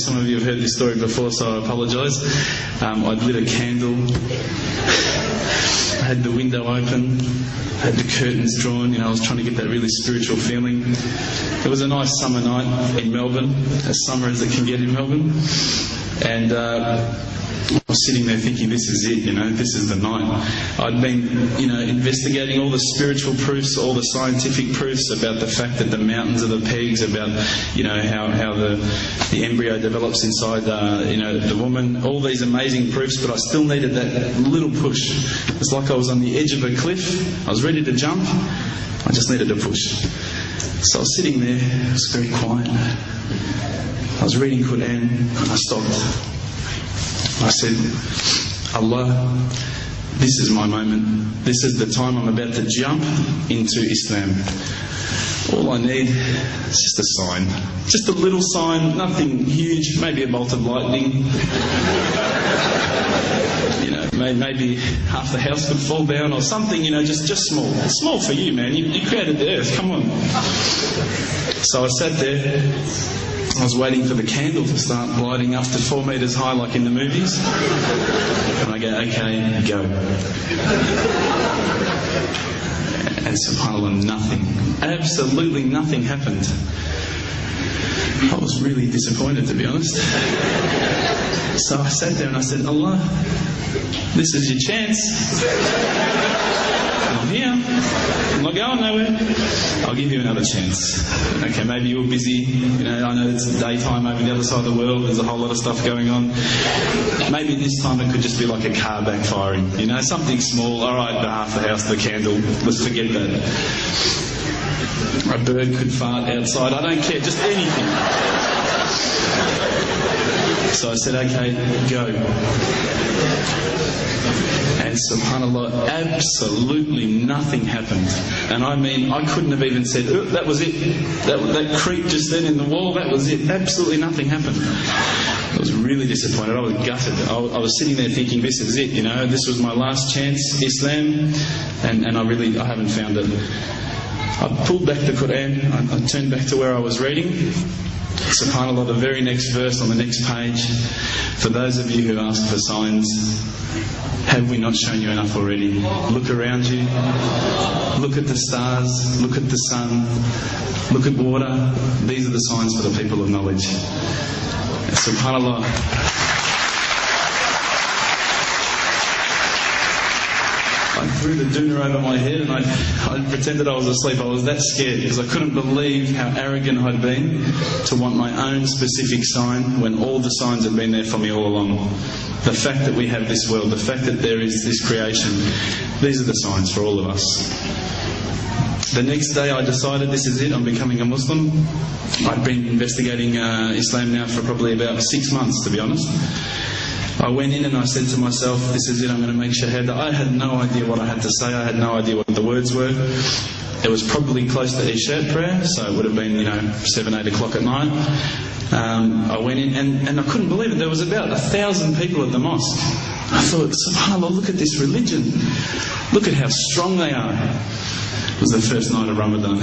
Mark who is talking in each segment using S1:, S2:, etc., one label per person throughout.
S1: Some of you have heard this story before, so I apologise. I'd lit a candle, I had the window open, I had the curtains drawn, I was trying to get that really spiritual feeling. It was a nice summer night in Melbourne, as summer as it can get in Melbourne. And I was sitting there thinking, this is it, this is the night. I'd been, investigating all the spiritual proofs, all the scientific proofs about the fact that the mountains are the pegs, about, how the embryo develops inside, the woman, all these amazing proofs, but I still needed that little push. It's like I was on the edge of a cliff. I was ready to jump. I just needed a push. So I was sitting there, it was very quiet. I was reading Quran, and I stopped. I said, Allah, this is my moment. This is the time I'm about to jump into Islam. All I need is just a sign. Just a little sign, nothing huge, maybe a bolt of lightning. Maybe half the house could fall down or something, just small. Small for you, man. You created the earth, come on. So I sat there. I was waiting for the candle to start lighting up to 4 metres high like in the movies. And I go, okay, go. And subhanAllah, nothing. Absolutely nothing happened. I was really disappointed, to be honest. So I sat there and I said, Allah, this is your chance. I'm here. I'm not going nowhere. I'll give you another chance. Okay, maybe you're busy. I know it's daytime over the other side of the world. There's a whole lot of stuff going on. Maybe this time it could just be like a car backfiring. Something small. All right, half the house, the candle. Let's forget that. A bird could fart outside. I don't care. Just anything. So I said, okay, go. And subhanAllah, absolutely nothing happened. And I mean, I couldn't have even said, oh, that was it. That creep just then in the wall, that was it. Absolutely nothing happened. I was really disappointed. I was gutted. I was sitting there thinking, this is it, this was my last chance, Islam, and I haven't found it. I pulled back the Quran, I turned back to where I was reading. SubhanAllah, the very next verse on the next page. For those of you who ask for signs, have we not shown you enough already? Look around you. Look at the stars. Look at the sun. Look at water. These are the signs for the people of knowledge. SubhanAllah. I threw the doona over my head and I pretended I was asleep. I was that scared because I couldn't believe how arrogant I'd been to want my own specific sign when all the signs had been there for me all along. The fact that we have this world, the fact that there is this creation, these are the signs for all of us. The next day I decided this is it, I'm becoming a Muslim. I'd been investigating Islam now for probably about 6 months, to be honest. I went in and I said to myself, this is it, I'm going to make shahada. I had no idea what I had to say. I had no idea what the words were. It was probably close to Isha prayer, so it would have been, 7, 8 o'clock at night. I went in and I couldn't believe it. There was about 1,000 people at the mosque. I thought, subhanAllah, look at this religion. Look at how strong they are. It was the first night of Ramadan.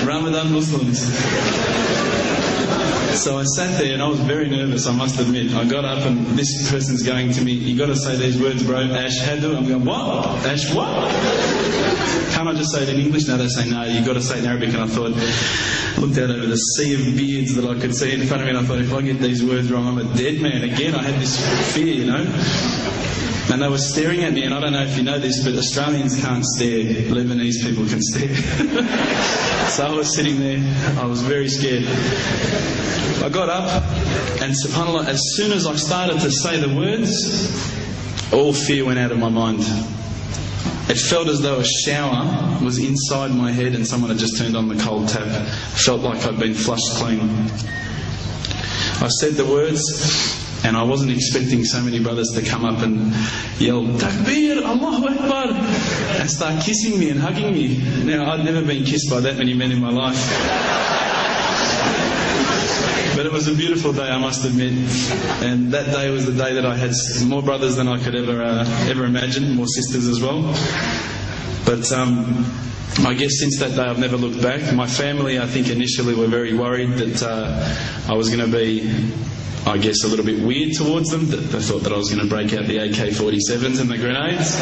S1: Ramadan Muslims. So I sat there and I was very nervous, I must admit. I got up and this person's going to me, you got to say these words, bro, ashhadu. I'm going, what? Ash what? Can't I just say it in English? No, they say, no, you got to say it in Arabic. And I thought, looked out over the sea of beards that I could see in front of me, and I thought, if I get these words wrong, I'm a dead man again. I had this fear, And they were staring at me, and I don't know if you know this, but Australians can't stare. Lebanese people can stare. So I was sitting there, I was very scared. I got up, and subhanAllah, as soon as I started to say the words, all fear went out of my mind. It felt as though a shower was inside my head and someone had just turned on the cold tap. It felt like I'd been flushed clean. I said the words, and I wasn't expecting so many brothers to come up and yell, Takbir, Allahu Akbar, and start kissing me and hugging me. Now, I'd never been kissed by that many men in my life. But it was a beautiful day, I must admit. And that day was the day that I had more brothers than I could ever imagine, more sisters as well. But I guess since that day I've never looked back. My family, I think, initially were very worried that I was going to be, I guess, a little bit weird towards them. They thought that I was going to break out the AK-47s and the grenades.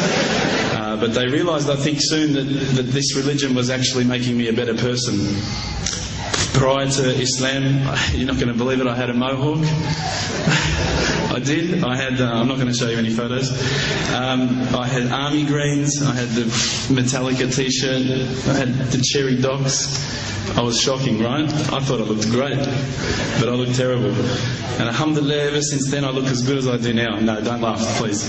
S1: But they realised, I think, soon that this religion was actually making me a better person. Prior to Islam, you're not going to believe it, I had a mohawk. I did. I had, I'm not going to show you any photos. I had army greens, I had the Metallica t-shirt, I had the cherry docks. I was shocking, right? I thought I looked great, but I looked terrible. And alhamdulillah, ever since then I look as good as I do now. No, don't laugh, please.